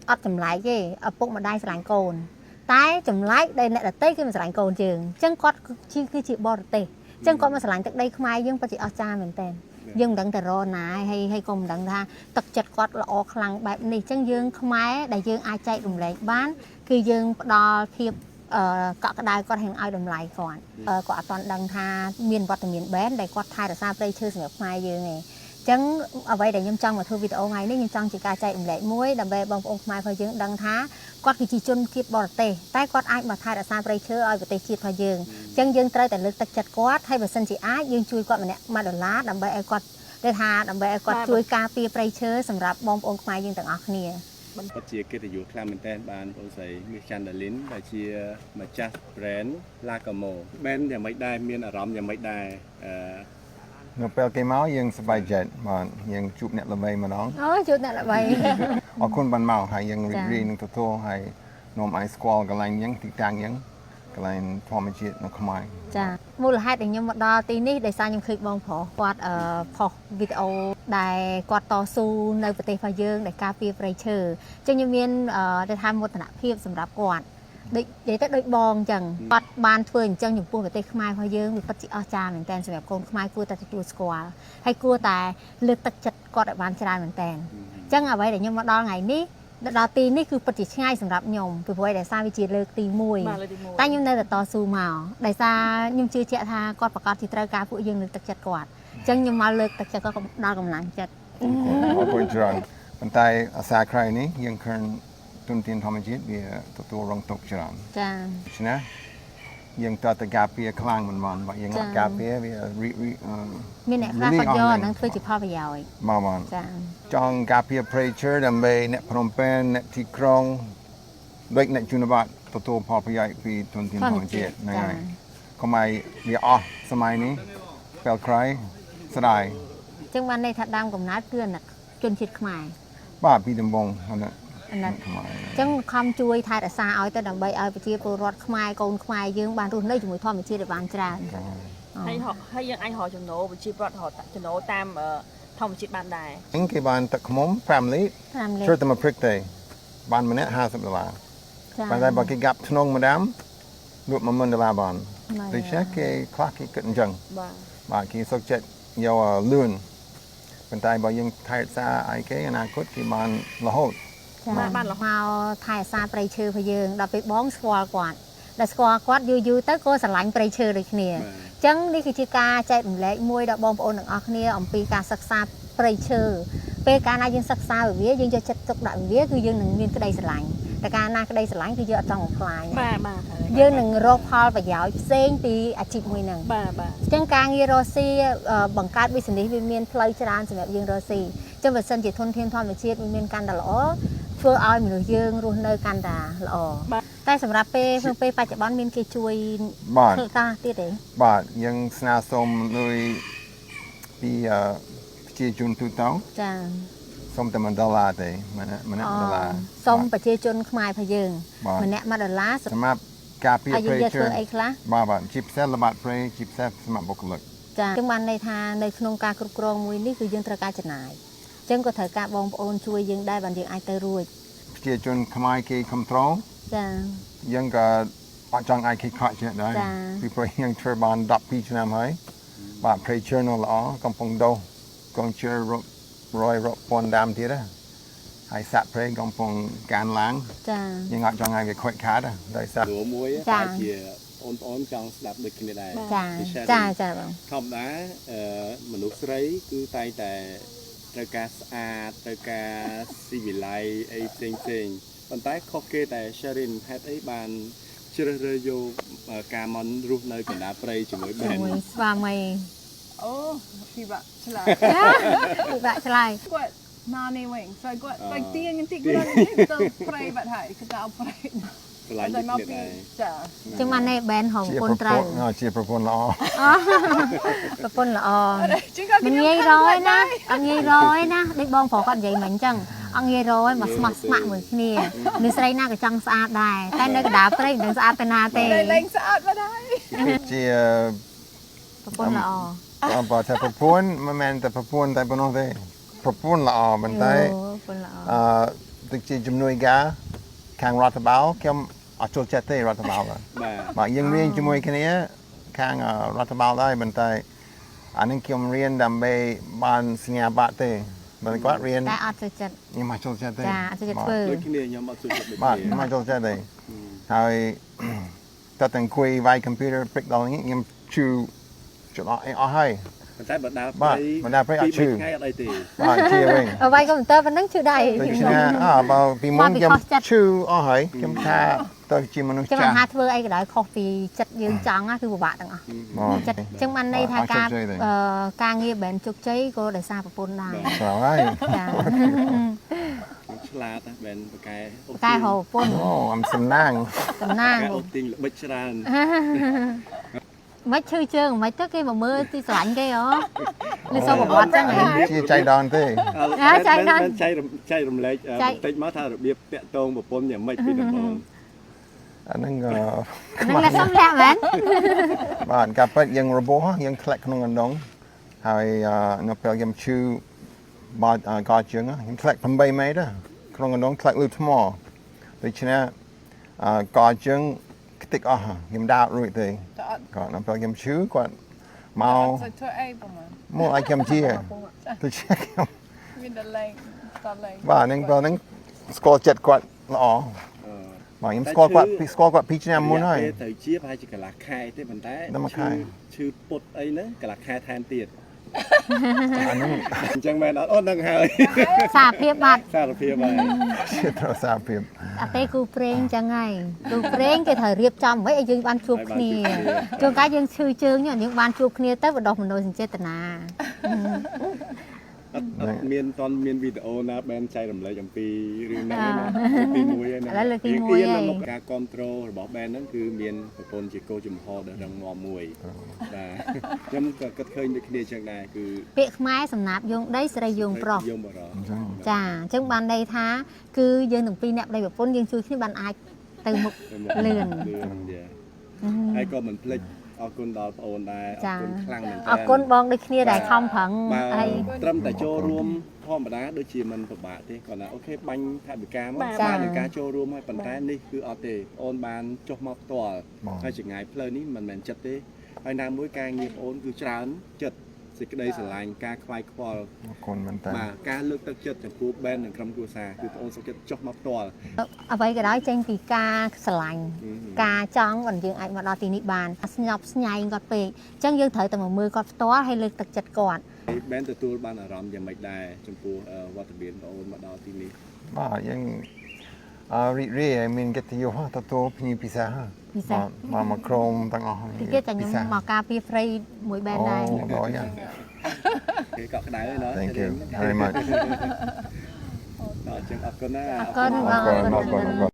អត់ចម្លែកទេឪពុកម្ដាយស្រឡាញ់កូនតែចម្លែកដែលអ្នកដទៃគឺមិនស្រឡាញ់កូនយើងអញ្ចឹងគាត់គឺជាបរទេសអញ្ចឹងគាត់មកស្រឡាញ់ទឹកដីខ្មែរយើងពិតជាអស្ចារ្យមែនតើយើងមិនដឹងទៅរកណាហើយក៏មិនដឹងថាទឹកចិត្តគាត់ល្អខ្លាំងបែបនេះអញ្ចឹងយើងខ្មែរដែលយើងអាចចែករំលែកបានគឺយើងផ្ដល់ភាពកក់ក្ដៅគាត់ឲ្យតម្លៃគាត់គាត់អត់ទាន់ដឹងថាមានវត្តមានបែនដែលគាត់ថែរក្សាព្រៃឈើសម្រាប់ខ្មែរយើងឯងចឹងអ្វីដែលខ្ញុំចង់មកធ្វើវីដេអូថ្ងៃនេះខ្ញុំចង់ជាការចែករំលែកមួយដើម្បីបងប្អូនខ្មែររបស់យើងដឹងថាគាត់គឺជាជនជាតិបរទេសតែគាត់អាចមកថែរក្សាព្រៃឈើឲ្យប្រទេសជាតិរបស់យើងចឹងយើងត្រូវតែលើកទឹកចិត្តគាត់ហើយបើសិនជាអាចយើងជួយគាត់ម្នាក់$1ដើម្បីឲ្យគាត់ដើម្បីឲ្យគាត់ជួយការពារព្រៃឈើសម្រាប់បងប្អូនខ្មែរយើងទាំងអស់គ្នាពិតជាកិត្តិយសខ្លាំងមែនទែនបានបងស្រីមាសច័ន្ទដាលីនដែលជាម្ចាស់ brand Lagamo brand យ៉ាងម៉េចដែរមានអារម្មណ៍យ៉ាងម៉េចដែរនៅពេលគេមកយើងសប្បាយចិត្តបាទយើងជួបអ្នកល្បីម្ដងជួបអ្នកល្បីអរគុណបានមកហើយយើងរីករាយនឹងទទួលហើយនាំឲ្យស្គាល់កន្លែងយើងទីតាំងយើងកន្លែងធម្មជាតិនៅខ្មែរចាមូលហេតុដែលខ្ញុំមកដល់ទីនេះដោយសារខ្ញុំឃើញបងប្រុសគាត់ផុសវីដេអូដែលគាត់តស៊ូនៅប្រទេសរបស់យើងដែលការពារព្រៃឈើអញ្ចឹងខ្ញុំមានទៅថាមោទនភាពសម្រាប់គាត់ដូចនិយាយទៅដូចបងអញ្ចឹងគាត់បានធ្វើអញ្ចឹងចំពោះប្រទេសខ្មែររបស់យើងវាពិតជាអស្ចារ្យមែនតើសម្រាប់កូនខ្មែរគួរតែទទួលស្គាល់ហើយគួរតែលើកទឹកចិត្តគាត់ឲ្យបានច្រើនមែនតើអញ្ចឹងអ្វីដែលខ្ញុំមកដល់ថ្ងៃនេះដល់ទីនេះគឺពិតជាឆ្ងាយសម្រាប់ខ្ញុំពីព្រោះដោយសារវាជាលើកទី1តែខ្ញុំនៅតែតស៊ូមកដោយសារខ្ញុំជឿជាក់ថាគាត់ប្រកាសជាត្រូវការពួកយើងលើកទឹកចិត្តគាត់អញ្ចឹងខ្ញុំមកលើកទឹកចិត្តគាត់ដល់កម្លាំងចិត្តអរគុណច្រើនប៉ុន្តែអាសាក្រោយនេះយើងឃើញទុនធានធម្មជាតិវាទទួលរងទុកច្រើនចាដូច្នេះយើងតើតការពារខ្លាំងមិនបានបើយើងការពារវាមានអ្នកខ្លះគាត់យកនឹងធ្វើជាផលប្រយោជន៍បាទចាចង់ការពារ pressure ដើម្បីអ្នកភ្នំពេញអ្នកទីក្រុងដូចអ្នកជនបទទទួលផលប្រយោជន៍ពីទុនធានធម្មជាតិហ្នឹងហើយកុំឲ្យវាអស់សម័យនេះពេលក្រោយស្ដាយអញ្ចឹងបានន័យថាដើមកំណើតគឺអាណិតជនជាតិខ្មែរបាទពីដំបងអាណិតអញ្ចឹងខំជួយថែរក្សាឲ្យទៅដើម្បីឲ្យប្រជាពលរដ្ឋខ្មែរកូនខ្មែរយើងបានរស់នៅជាមួយធម្មជាតិឲ្យបានច្រើនហើយយើងអាចរកចំណូលប្រជាពលរដ្ឋរកចំណូលតាមធម្មជាតិបានដែរអញ្ចឹងគេបានទឹកខ្មុំ5លីត្រជួយតែមកព្រឹកទេបានម្នាក់$50ប៉ុន្តែបើគេកាប់ធ្នងម្ដងលក់$10000បានដូច្នេះគេខ្លះគេគិតអញ្ចឹងបាទគេសុខចិត្តយកលឿនប៉ុន្តែបើយើងថែរក្សាឲ្យគេអនាគតគេបានរហូតបានរហូតថែរក្សាព្រៃឈើរបស់យើងដល់ពេលបងស្គាល់គាត់ដែលស្គាល់គាត់យូរទៅក៏ស្រឡាញ់ព្រៃឈើដូចគ្នាអញ្ចឹងនេះគឺជាការចែករំលែកមួយដល់បងប្អូនទាំងអស់គ្នាអំពីការសិក្សាព្រៃឈើពេលកាលណាយើងសិក្សាវាយើងយកចិត្តទុកដាក់វាគឺយើងនឹងមានក្តីស្រឡាញ់តែកាលណាក្តីស្រឡាញ់គឺយើងអត់ចង់បំផ្លាញបាទយើងនឹងរកផលប្រយោជន៍ផ្សេងពីអាជីពមួយហ្នឹងបាទអញ្ចឹងការងាររកស៊ីបង្កើត business វាមានផ្លូវច្រើនសម្រាប់យើងរកស៊ីអញ្ចឹងបើសិនជាធនធានធម្មជាតិវាមានកាន់តែល្អធ្វើឲ្យមនុស្សយើងរស់នៅកាន់តែល្អតែសម្រាប់ពេលបច្ចុប្បន្នមានគេជួយធ្វើការទៀតទេបាទយើងស្នើសុំលុយពីប្រជាជនទូទៅចាសុំតែ$1ទេម្នាក់$1សុំប្រជាជនខ្មែររបស់យើងម្នាក់$1សម្រាប់ការពារព្រៃឈើធ្វើអីខ្លះបាទជាពិសេសល្បាតព្រៃជាពិសេសសម្រាប់បុគ្គលិកចាអញ្ចឹងបានន័យថានៅក្នុងការគ្រប់គ្រងមួយនេះគឺយើងត្រូវការចំណាយអញ្ចឹងក៏ត្រូវការបងប្អូនជួយយើងដែរបានយើងអាចទៅរួចប្រជាជនខ្មែរគេcontrol ចាយើងក៏អត់ចង់ឲ្យគេខកចេះដែរពីព្រោះយើងធ្វើបាន12ឆ្នាំហើយបាទព្រៃឈើនៅល្អកំពុងដោះកងជើ100រាប់ពាន់ដើមទៀតហើយសាក់ព្រៃកំពុងកើនឡើងចាយើងអត់ចង់ឲ្យវាខូចខាតដោយសារមួយតែជាបងប្អូនចង់ស្ដាប់ដូចគ្នាដែរចាបងធម្មតាមនុស្សស្រីគឺតែងតែត្រូវការស្អាតត្រូវការស៊ីវិល័យអីផ្សេងប៉ុន្តែខុសគេតែ Sherin ហេតុអីបានជ្រើសរើសយកការមករស់នៅកណ្ដាលព្រៃជាមួយបែនស្វាមីអូពិបាកឆ្លើយគាត់មកនេះវិញស្គាល់គាត់ទៅទៀងទីគាត់ទៅព្រៃបាត់ហើយគឺទៅព្រៃឆ្លាញ់មកពីចាចឹងបាននេះបែនហងប្រពន្ធត្រូវជាប្រពន្ធល្អប្រពន្ធល្អមិនងាយរយណាអត់ងាយរយណាដូចបងប្រុសគាត់និយាយមិញអញ្ចឹងអត់ងាយរយមកស្មោះស្ម័គ្រមួយគ្នាមនុស្សស្រីណាក៏ចង់ស្អាតដែរតែនៅកណ្ដាលព្រៃមិនដឹងស្អាតទៅណាទេលេងស្អាតបាត់ហើយជាប្រពន្ធល្អបើតែប្រពន្ធមិនមែនតែប្រពន្ធតែប៉ុណ្ណោះទេប្រពន្ធល្អប៉ុន្តែ ទឹកជាជំនួយការខាងរដ្ឋបាលខ្ញុំអត់ចូលចិត្តទេរដ្ឋបាល បាទ បាទយើងរៀនជាមួយគ្នាខាងរដ្ឋបាលដែរប៉ុន្តែអានឹងខ្ញុំរៀនដើម្បីបានសញ្ញាបត្រទេបើគាត់រៀន តែអត់ចូលចិត្ត ខ្ញុំអត់ចូលចិត្តទេ ចាអត់ចូលចិត្តធ្វើ ដូចគ្នាខ្ញុំអត់ចូលចិត្តដូច បាទ គ្នា ខ្ញុំអត់ចូលចិត្តទេហើយ តើទាំងគួយវាយ computer ព្រឹកដល់នេះខ្ញុំជឿចន្លោះអីអស់ហើយ ប៉ុន្តែបើដើរ បាទ ព្រៃ បើដើរព្រៃអត់ឈឺ ថ្ងៃអត់អីទេ បាទជាវិញ អ្វីកុំព្យូទ័រប៉ុណ្ណឹងឈឺដៃ ដូចជាបើពីមុនខ្ញុំឈឺអស់ហើយខ្ញុំថាទៅជាមនុស្ស ចាំ ចាស់ មិនថាធ្វើអីក៏ដោយខុសពីចិត្តយើងចង់ណាគឺពិបាកទាំងអស់ ចិត្តចឹងបានន័យថាការការងារបែនជោគជ័យក៏ដោយសារប្រពន្ធដែរ ស្រួលហើយ ចា ខ្ញុំឆ្លាតណាបែនបកែ តែហៅប្រពន្ធ អូអំសំណាង តំណាង កែអូទីងល្បិចច្រើន មិនឈឺជើងមិនទៅគេមកមើលទីស្រឡាញ់គេហ៎លើសូមប្រវត្តិចឹងហ៎ ជាចៃដន្យទេ ចែករំលែកបន្តិចមកថារបៀបតាក់ទងប្រពន្ធយ៉ាងម៉េចពីដំបូង អាហ្នឹង នឹងតែសុំលាក់មែន បាទការពិតយើងរបោះយើងធ្លាក់ក្នុងអណ្ដងហើយនៅពេលខ្ញុំឈឺបាត់កជើងខ្ញុំធ្លាក់8ម៉ែត្រក្នុងអណ្ដងធ្លាក់លើថ្មដូច្នេះកជើងខ្ទេចអស់ខ្ញុំដើររួចទេគាត់នៅពេលខ្ញុំឈឺគាត់មក ធ្វើអីប្រហែល មកឲ្យខ្ញុំជាទៅជាខ្ញុំ មានតែលេងតលេង បាទហ្នឹងពេលហ្នឹងស្គាល់ចិត្តគាត់ល្អបាទខ្ញុំស្គាល់គាត់2ឆ្នាំមុនហើយ ពេលទៅជាប្រហែលជាកន្លះខែទេប៉ុន្តែ ដល់មួយខែ ឈឺពុតអីហ្នឹងកន្លះខែថែមទៀត អាហ្នឹង អញ្ចឹងមែនអត់អូនហ្នឹងហើយ សារភាពបាត់ សារភាពហើយ ជាត្រូវសារភាព អត់ទេគូព្រេងចឹងហើយគូព្រេងគេត្រូវរៀបចំមិនឲ្យយើងបានជួបគ្នាជួនកាលយើងឈឺជើងយើងបានជួបគ្នាទៅបដោះមនោសញ្ចេតនា អត់មានតន់មានវីដេអូណាបែនចែករំលែកអំពីរឿងហ្នឹងណាទី1ហើយណាការគ្រប់គ្រងរបស់បែនហ្នឹងគឺមានប្រពន្ធជាគោចំហដែលរឹងមាំមួយបាទខ្ញុំក៏គិតឃើញដូចគ្នាចឹងដែរគឺ ពាក្យខ្មែរសំណាប់យងដីស្រីយងប្រុស យងបរោះ ចាអញ្ចឹងបានន័យថាគឺយើងទាំងពីរអ្នកប្តីប្រពន្ធយើងជួយគ្នាបានអាចទៅមុខលឿន ហើយក៏មិនភ្លេចអរគុណដល់ប្អូនដែរអរគុណខ្លាំងមែនតើ អរគុណបងដូចគ្នាដែលខំប្រឹង ហើ ហើយ យត្រឹមតែចូលរួមធម្មតាដូចជាមិនពិបាកទេគាត់ថាអូខេបាញ់ថវិកាមកបាននឹងការចូលរួមហើយប៉ុន្តែនេះគឺអត់ទេប្អូនបានចុះមកផ្ទាល់ហើយចម្ងាយផ្លូវនេះមិនមែនចិត្តទេហើយណាមួយការងារប្អូនគឺច្រើនចិត្តសេចក្តីស្រឡាញ់ការខ្វាយខ្វល់ អរគុណមែនតើ បាទការលើកទឹកចិត្តចំពោះបែននិងក្រុមគ្រួសារគឺប្អូនសុខចិត្តចុះមកផ្ទាល់ អ្វីក៏ដោយចេញពីការស្រឡាញ់ការចង់បើយើងអាចមកដល់ទីនេះបានស្ញប់ស្ញែងគាត់ពេកអញ្ចឹងយើងត្រូវតែមកមើលគាត់ផ្ទាល់ហើយលើកទឹកចិត្តគាត់ បែនទទួលបានអារម្មណ៍យ៉ាងម៉េចដែរចំពោះវត្តមានប្អូនមកដល់ទីនេះ បាទយើងរីករាយមានកិត្តិយសទទួលភ្ញៀវពិសេសមកក្រុមទាំងអស់ ទីទៀតតែខ្ញុំមកការពារព្រៃមួយបែនដែរ អូដល់យ៉ាង គេកក់ក្ដៅហើយណា Thank you very much ដល់អញ្ចឹងអរគុណណា អរគុណបងអរគុណ